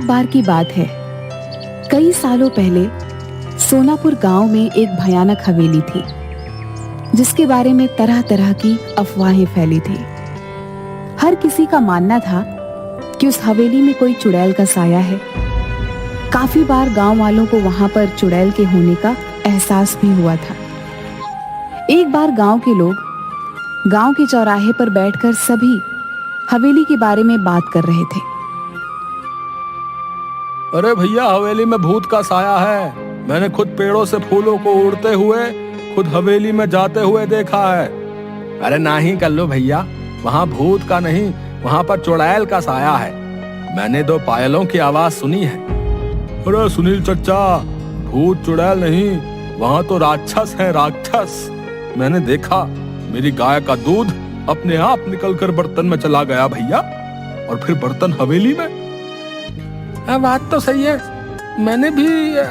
एक बार की बात है, कई सालों पहले सोनापुर गांव में एक भयानक हवेली थी, जिसके बारे में तरह तरह की अफवाहें फैली थी। हर किसी का मानना था कि उस हवेली में कोई चुड़ैल का साया है। काफी बार गांव वालों को वहां पर चुड़ैल के होने का एहसास भी हुआ था। एक बार गांव के लोग गांव के चौराहे पर बैठकर सभी हवेली के बारे में बात कर रहे थे। अरे भैया, हवेली में भूत का साया है। मैंने खुद पेड़ों से फूलों को उड़ते हुए खुद हवेली में जाते हुए देखा है। अरे नहीं कर लो भैया, वहाँ भूत का नहीं, वहाँ पर चुड़ैल का साया है। मैंने 2 पायलों की आवाज सुनी है। अरे सुनील चचा, भूत चुड़ैल नहीं, वहाँ तो राक्षस है, राक्षस। मैंने देखा, मेरी गाय का दूध अपने आप निकलकर बर्तन में चला गया भैया, और फिर बर्तन हवेली में। बात तो सही है, मैंने भी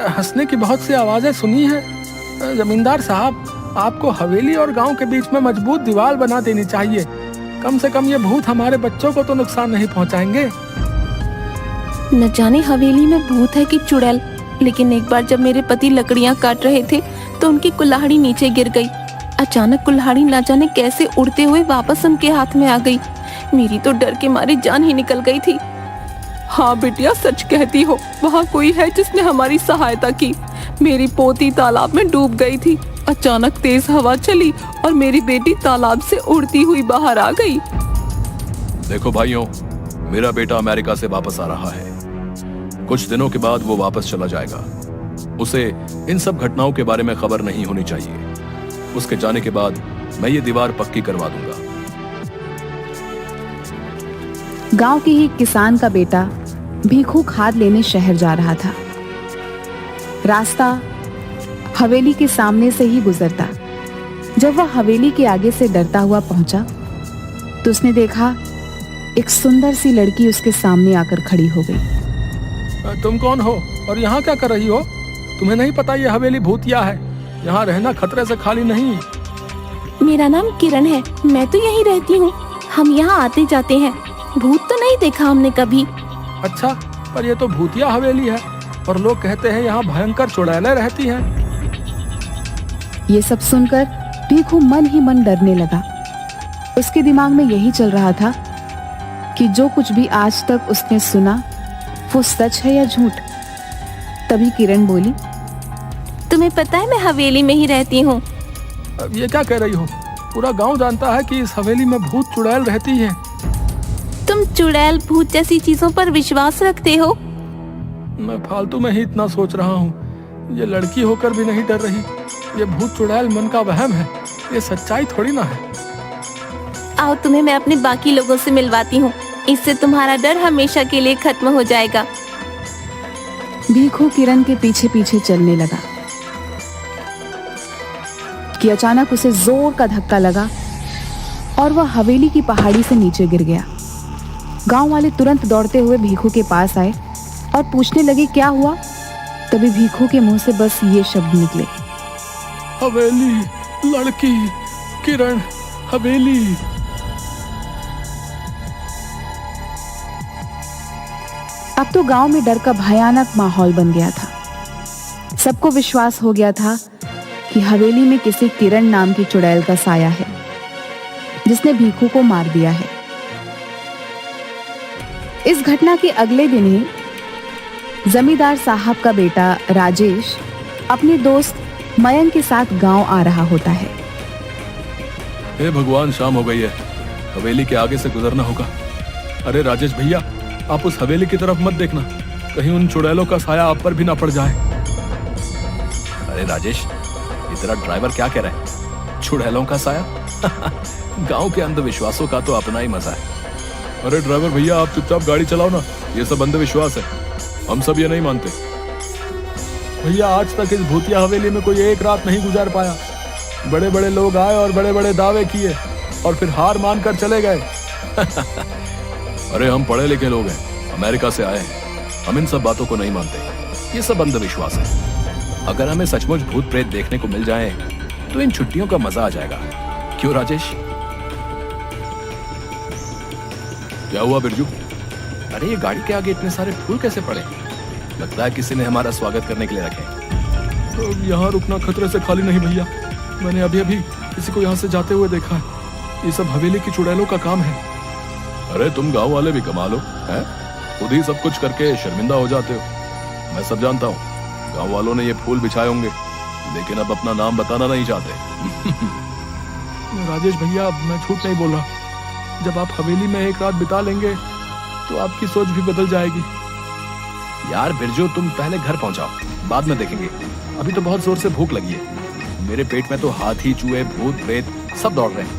हंसने की बहुत सी आवाजें सुनी है। जमींदार साहब, आपको हवेली और गांव के बीच में मजबूत दीवार बना देनी चाहिए। कम से कम ये भूत हमारे बच्चों को तो नुकसान नहीं पहुंचाएंगे। न जाने हवेली में भूत है कि चुड़ैल, लेकिन एक बार जब मेरे पति लकड़ियां काट रहे थे तो उनकी कुल्हाड़ी नीचे गिर गई। अचानक कुल्हाड़ी न जाने कैसे उड़ते हुए वापस उनके हाथ में आ गई। मेरी तो डर के मारे जान ही निकल गई थी। हाँ बिटिया, सच कहती हो, वहाँ कोई है जिसने हमारी सहायता की। मेरी पोती तालाब में डूब गई थी। अचानक तेज हवा चली और मेरी बेटी तालाब से उड़ती हुई बाहर आ गई। देखो भाइयों, मेरा बेटा अमेरिका से वापस आ रहा है। कुछ दिनों के बाद वो वापस चला जाएगा। उसे इन सब घटनाओं के बारे में खबर नहीं होनी चाहिए। उसके जाने के बाद मैं ये दीवार पक्की करवा दूंगा। गांव के ही किसान का बेटा भीखू खाद लेने शहर जा रहा था। रास्ता हवेली के सामने से ही गुजरता। जब वह हवेली के आगे से डरता हुआ पहुंचा तो उसने देखा एक सुंदर सी लड़की उसके सामने आकर खड़ी हो गई। तुम कौन हो और यहाँ क्या कर रही हो? तुम्हें नहीं पता ये हवेली भूतिया है, यहाँ रहना खतरे से खाली नहीं। मेरा नाम किरण है, मैं तो यहीं रहती हूँ। हम यहाँ आते जाते हैं, भूत तो नहीं देखा हमने कभी। अच्छा, पर ये तो भूतिया हवेली है और लोग कहते हैं यहाँ भयंकर चुड़ैलें रहती हैं। ये सब सुनकर भीखू मन ही मन डरने लगा। उसके दिमाग में यही चल रहा था कि जो कुछ भी आज तक उसने सुना वो सच है या झूठ। तभी किरण बोली, तुम्हें पता है मैं हवेली में ही रहती हूँ। अब ये क्या कह रही हो? पूरा गांव जानता है कि इस हवेली में भूत चुड़ैल रहती है। तुम चुड़ैल भूत जैसी चीजों पर विश्वास रखते हो? मैं फालतू में ही इतना सोच रहा हूँ। ये लड़की होकर भी नहीं डर रही। ये भूत चुड़ैल मन का वहम है, ये सच्चाई थोड़ी ना है। आओ तुम्हें मैं अपने बाकी लोगों से मिलवाती हूँ, इससे तुम्हारा डर हमेशा के लिए खत्म हो जाएगा। भीखू किरण के पीछे पीछे चलने लगा कि अचानक उसे जोर का धक्का लगा और वह हवेली की पहाड़ी से नीचे गिर गया। गांव वाले तुरंत दौड़ते हुए भीखू के पास आए और पूछने लगे क्या हुआ। तभी भीखू के मुंह से बस ये शब्द निकले, हवेली, लड़की, किरण, हवेली। अब तो गांव में डर का भयानक माहौल बन गया था। सबको विश्वास हो गया था कि हवेली में किसी किरण नाम की चुड़ैल का साया है, जिसने भीखू को मार दिया है। इस घटना के अगले दिन ही जमींदार साहब का बेटा राजेश अपने दोस्त मयंक के साथ गांव आ रहा होता है। हे भगवान, शाम हो गई है, हवेली के आगे से गुजरना होगा। अरे राजेश भैया, आप उस हवेली की तरफ मत देखना, कहीं उन चुड़ैलों का साया आप पर भी ना पड़ जाए। अरे राजेश, ये तेरा ड्राइवर क्या कह रहा है? चुड़ैलों का साया? गांव के अंधविश्वासों का तो अपना ही मजा है। अरे ड्राइवर भैया, आप चुपचाप गाड़ी चलाओ ना, ये सब अंधविश्वास है, हम सब ये नहीं मानते। भैया, आज तक इस भूतिया हवेली में कोई एक रात नहीं गुजार पाया। बड़े बड़े लोग आए और बड़े बड़े दावे किए और फिर हार मानकर चले गए। अरे हम पढ़े लिखे लोग हैं, अमेरिका से आए हैं, हम इन सब बातों को नहीं मानते। ये सब अंधविश्वास है। अगर हमें सचमुच भूत प्रेत देखने को मिल जाए तो इन छुट्टियों का मजा आ जाएगा। क्यों राजेश? क्या हुआ बिरजू? अरे ये गाड़ी के आगे इतने सारे फूल कैसे पड़े? लगता है किसी ने हमारा स्वागत करने के लिए रखे हैं। तो यहाँ रुकना खतरे से खाली नहीं भैया। मैंने अभी अभी किसी को यहाँ से जाते हुए देखा है। ये सब हवेली की चुड़ैलों का काम है। अरे तुम गांव वाले भी कमाल हो, हैं? खुद ही सब कुछ करके शर्मिंदा हो जाते हो। मैं सब जानता हूँ। गांव वालों ने ये फूल बिछाए होंगे, लेकिन अब अपना नाम बताना नहीं चाहते। राजेश भैया, मैं झूठ नहीं बोल रहा। जब आप हवेली में एक रात बिता लेंगे तो आपकी सोच भी बदल जाएगी। यार बिरजू, तुम पहले घर पहुंचाओ, बाद में देखेंगे। अभी तो बहुत जोर से भूख लगी है। मेरे पेट में तो हाथी, चूहे, भूत, प्रेत सब दौड़ रहे हैं।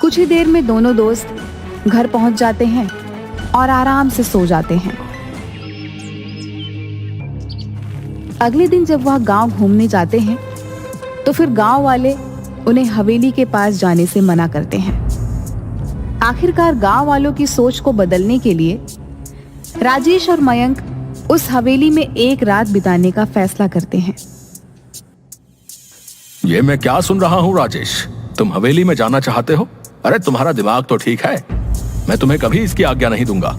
कुछ ही देर में दोनों दोस्त घर पहुंच जाते हैं और आराम से सो जाते हैं। अगले दिन जब वह गांव घूमने जाते हैं तो फिर गांव वाले उन्हें हवेली के पास जाने से मना करते हैं। आखिरकार गांव वालों की सोच को बदलने के लिए राजेश और मयंक उस हवेली में एक रात बिताने का फैसला करते हैं। ये मैं क्या सुन रहा हूँ राजेश? तुम हवेली में जाना चाहते हो? अरे तुम्हारा दिमाग तो ठीक है। मैं तुम्हें कभी इसकी आज्ञा नहीं दूंगा।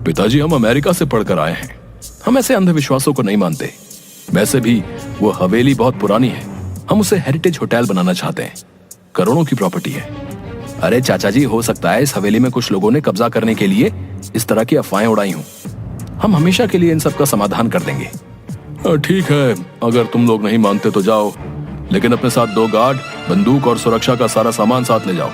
पिताजी, हम अमेरिका से पढ़कर आए हैं। हम ऐसे अंधविश्वासों को नहीं मानते। वैसे भी वो हवेली बहुत पुरानी है। हम उसे हेरिटेज होटल बनाना चाहते हैं। करोड़ों की प्रॉपर्टी है। अरे चाचा जी, हो सकता है इस हवेली में कुछ लोगों ने कब्जा करने के लिए इस तरह की अफवाहें उड़ाई हूं। हम हमेशा के लिए इन सब का समाधान कर देंगे। ठीक है, अगर तुम लोग नहीं मानते तो जाओ, लेकिन अपने साथ 2 गार्ड, बंदूक और सुरक्षा का सारा सामान साथ ले जाओ।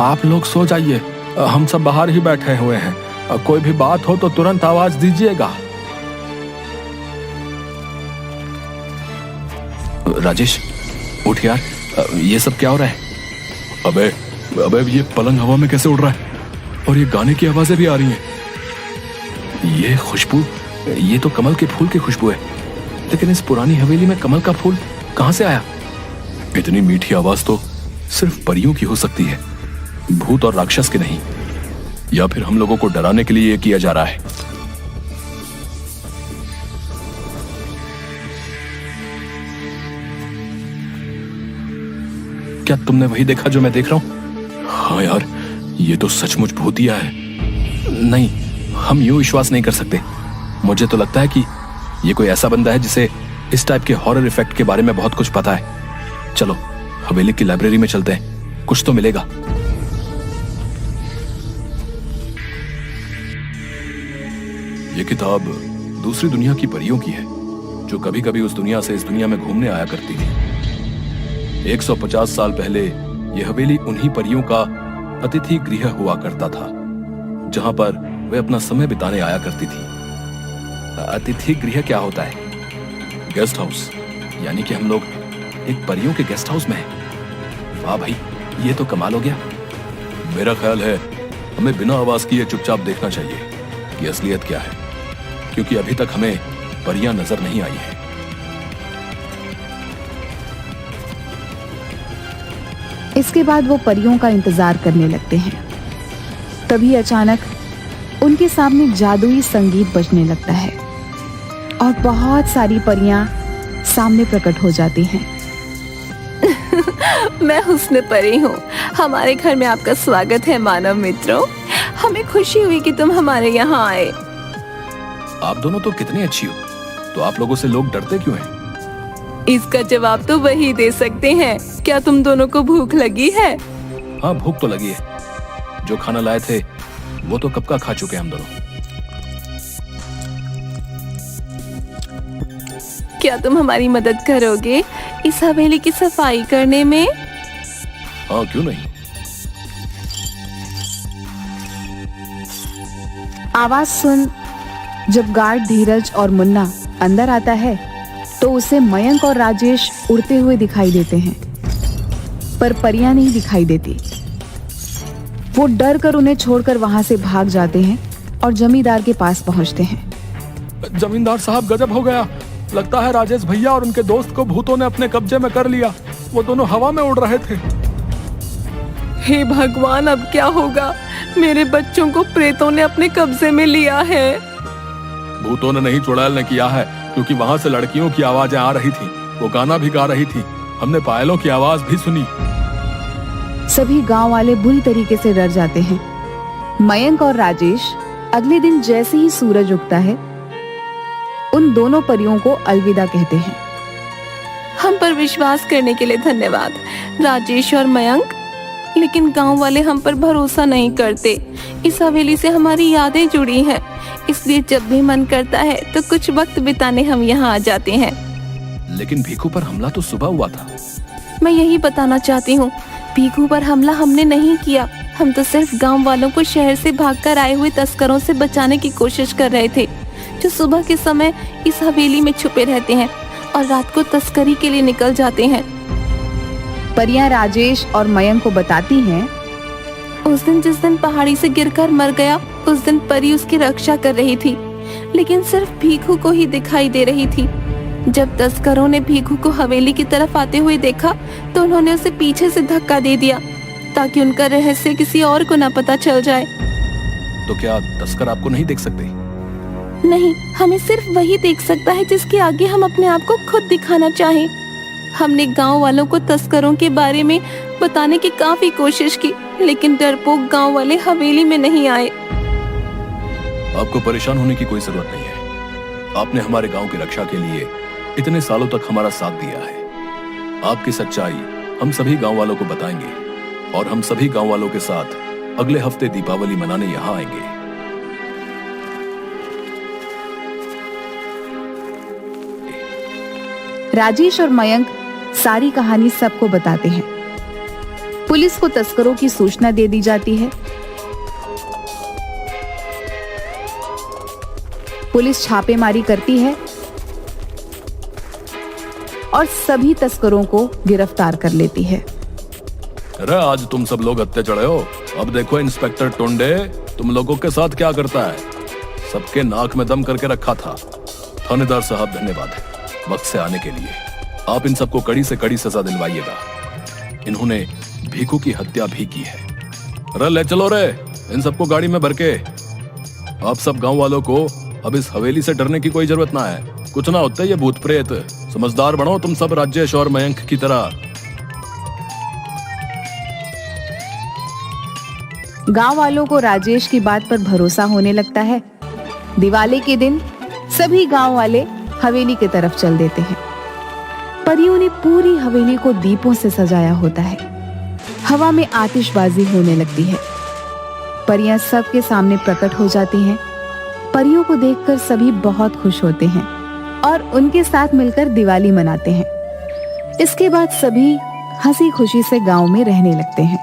आप लोग सो जाइए, हम सब बाहर ही बैठे हुए हैं। कोई भी बात हो तो तुरंत आवाज दीजिएगा। राजेश, उठ यार, ये सब क्या हो रहा है? अबे अबे, ये पलंग हवा में कैसे उड़ रहा है? और ये गाने की आवाजें भी आ रही हैं। ये खुशबू, ये तो कमल के फूल की खुशबू है। लेकिन इस पुरानी हवेली में कमल का फूल कहां से आया? इतनी मीठी आवाज तो सिर्फ परियों की हो सकती है, भूत और राक्षस के नहीं। या फिर हम लोगों को डराने के लिए ये किया जा रहा है। क्या तुमने वही देखा जो मैं देख रहा हूं? हाँ यार, ये तो सचमुच भूतिया है। नहीं, हम यूं विश्वास नहीं कर सकते। मुझे तो लगता है कि ये कोई ऐसा बंदा है जिसे इस टाइप के हॉरर इफेक्ट के बारे में बहुत कुछ पता है। चलो हवेली की लाइब्रेरी में चलते हैं, कुछ तो मिलेगा। ये किताब दूसरी दुनिया की परियों की है, जो कभी कभी उस दुनिया से इस दुनिया में घूमने आया करती थी। 150 साल पहले यह हवेली उन्हीं परियों का अतिथि गृह हुआ करता था, जहां पर वे अपना समय बिताने आया करती थी। अतिथि गृह क्या होता है? Guest house. यानी कि हम लोग एक परियों के गेस्ट हाउस में हैं। वाह भाई, ये तो कमाल हो गया। मेरा ख्याल है हमें बिना आवाज किए चुपचाप देखना चाहिए कि असलियत क्या है, क्योंकि अभी तक हमें परियां नजर नहीं आई हैं। इसके बाद वो परियों का इंतजार करने लगते हैं। तभी अचानक उनके सामने जादुई संगीत बजने लगता है और बहुत सारी परियां सामने प्रकट हो जाती हैं। मैं हुस्न परी हूँ। हमारे घर में आपका स्वागत है मानव मित्रों। हमें खुशी हुई कि तुम हमारे यहाँ आए। आप दोनों तो कितनी अच्छी हो, तो आप लोगों से लोग डरते क्यों हैं? इसका जवाब तो वही दे सकते हैं। क्या तुम दोनों को भूख लगी है? हाँ, भूख तो लगी है। जो खाना लाए थे वो तो कब का खा चुके हैं हम दोनों। क्या तुम हमारी मदद करोगे इस हवेली की सफाई करने में? हाँ, क्यों नहीं। आवाज सुन जब गार्ड धीरज और मुन्ना अंदर आता है तो उसे मयंक और राजेश उड़ते हुए दिखाई देते हैं, पर परियां नहीं दिखाई देती। वो डर कर उन्हें छोड़कर वहां से भाग जाते हैं और जमींदार के पास पहुंचते हैं। जमींदार साहब, गजब हो गया। लगता है राजेश भैया और उनके दोस्त को भूतों ने अपने कब्जे में कर लिया। वो दोनों हवा में उड़ रहे थे। हे भगवान, अब क्या होगा? मेरे बच्चों को प्रेतों ने अपने कब्जे में लिया है। भूतों ने नहीं, चुड़ैल ने किया है। क्योंकि वहां से लड़कियों की आवाजें आ रही थी, वो गाना भी गा रही थी, हमने पायलों की आवाज भी सुनी। सभी गांव वाले बुरी तरीके से डर जाते हैं। मयंक और राजेश अगले दिन जैसे ही सूरज उगता है उन दोनों परियों को अलविदा कहते हैं। हम पर विश्वास करने के लिए धन्यवाद राजेश और मयंक, लेकिन गांव वाले हम पर भरोसा नहीं करते। इस हवेली से हमारी यादें जुड़ी हैं, इसलिए जब भी मन करता है तो कुछ वक्त बिताने हम यहाँ आ जाते हैं। लेकिन भीखू पर हमला तो सुबह हुआ था। मैं यही बताना चाहती हूँ, भीखू पर हमला हमने नहीं किया। हम तो सिर्फ गांव वालों को शहर से भागकर आए हुए तस्करों से बचाने की कोशिश कर रहे थे, जो सुबह के समय इस हवेली में छुपे रहते हैं और रात को तस्करी के लिए निकल जाते हैं। परियां राजेश और मयंक को बताती हैं, उस दिन जिस दिन पहाड़ी से गिरकर मर गया, उस दिन परी उसकी रक्षा कर रही थी, लेकिन सिर्फ भीखू को ही दिखाई दे रही थी। जब तस्करों ने भीखू को हवेली की तरफ आते हुए देखा तो उन्होंने उसे पीछे से धक्का दे दिया ताकि उनका रहस्य किसी और को न पता चल जाए। तो क्या तस्कर आपको नहीं देख सकते? नहीं, हमें सिर्फ वही देख सकता है जिसके आगे हम अपने आप को खुद दिखाना चाहें। हमने गांव वालों को तस्करों के बारे में बताने की काफी कोशिश की, लेकिन डरपोक गांव वाले हवेली में नहीं आए। आपको परेशान होने की कोई जरूरत नहीं है। आपने हमारे गांव की रक्षा के लिए इतने सालों तक हमारा साथ दिया है। आपकी सच्चाई हम सभी गांव वालों को बताएंगे और हम सभी गांव वालों के साथ अगले हफ्ते दीपावली मनाने यहाँ आएंगे। राजेश और मयंक सारी कहानी सबको बताते हैं। पुलिस को तस्करों की सूचना दे दी जाती है। पुलिस छापेमारी करती है और सभी तस्करों को गिरफ्तार कर लेती है। अरे आज तुम सब लोग हत्या चढ़े हो। अब देखो इंस्पेक्टर टुंडे तुम लोगों के साथ क्या करता है। सबके नाक में दम करके रखा था। थानेदार साहब धन्यवाद है वक्त से आने के लिए। आप इन सबको कड़ी से कड़ी सजा दिलवाइएगा। इन्होंने भीखू की हत्या भी की है। अरे ले चलो रे इन सबको गाड़ी में भर के। आप सब गांव वालों को अब इस हवेली से डरने की कोई जरूरत ना है। कुछ ना होते ये भूत प्रेत। समझदार बनो तुम सब राजेश और मयंक की तरह। गांव वालों को राजेश की बात पर भरोसा होने लगता है। दिवाली के दिन सभी गांव वाले हवेली की तरफ चल देते हैं। परियों ने पूरी हवेली को दीपों से सजाया होता है। हवा में आतिशबाजी होने लगती है। परियां सबके सामने प्रकट हो जाती हैं। परियों को देखकर सभी बहुत खुश होते हैं और उनके साथ मिलकर दिवाली मनाते हैं। इसके बाद सभी हंसी खुशी से गांव में रहने लगते हैं।